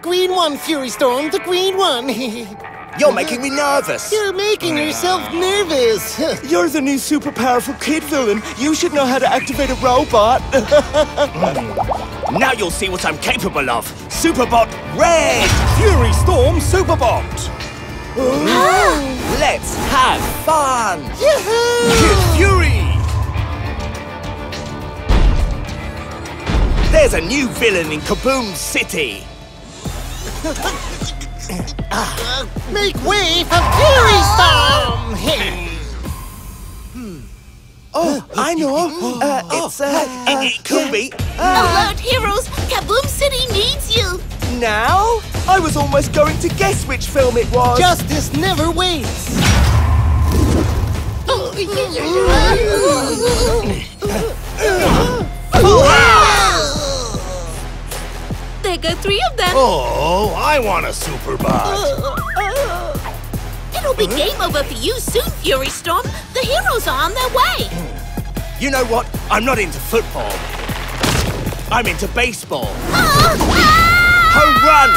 green one, Fury Storm, the green one. You're making me nervous. You're making yourself nervous. You're the new super powerful kid villain. You should know how to activate a robot. Now you'll see what I'm capable of. Superbot Red! Fury Storm Superbot! Let's have fun! Yahoo! Kid Fury! There's a new villain in KAZOOM City. Make way for Fury Storm! Oh, I know. It could be. Alert, heroes! KAZOOM City needs you! Now? I was almost going to guess which film it was. Justice never waits. There go 3 of them! Oh, I want a Superbot. It'll be game over for you soon, Fury Storm. The heroes are on their way. You know what? I'm not into football. I'm into baseball. Home run!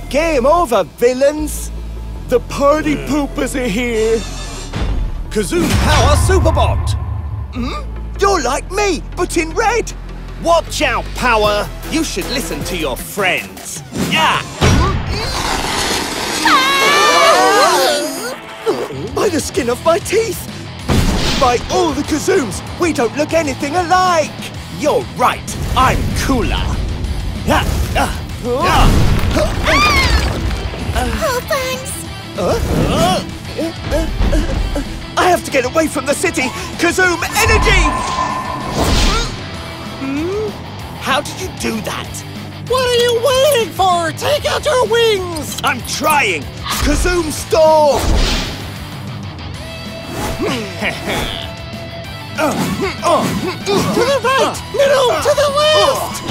Game over, villains. The party poopers are here. KAZOOM Power Superbot! You're like me, but in red. Watch out, Power. You should listen to your friends. Yeah. By the skin of my teeth. By all the KAZOOMs, we don't look anything alike. You're right. I'm cooler. Oh, thanks! I have to get away from the city. KAZOOM energy! How did you do that? What are you waiting for? Take out your wings! I'm trying. KAZOOM storm. To the right! No, to the left!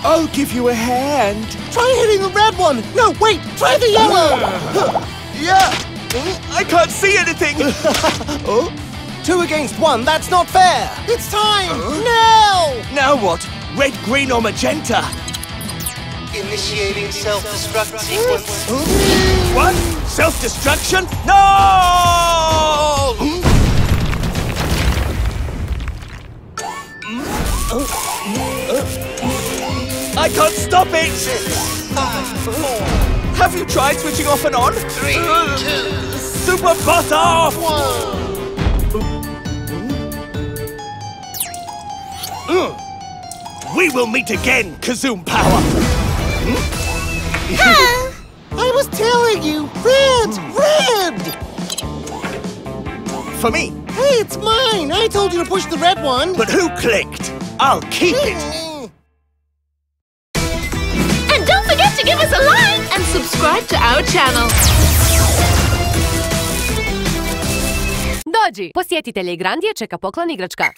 I'll give you a hand. Try hitting the red one! No, wait! Try the yellow! Yeah. I can't see anything. 2 against 1, that's not fair! It's time! Now! Now what? Red, green, or magenta? Initiating self-destruct sequence. What? Self-destruction? No! I can't stop it! 6, 5, 4. Have you tried switching off and on? 3, 2, Superbot off! 1. We will meet again, KAZOOM Power! I was telling you! Red! Red! For me. Hey, it's mine! I told you to push the red one! But who clicked? I'll keep it! And don't forget to give us a like and subscribe to our channel. Dođi, posjetitelje iGRANDiA čeka poklon igračka.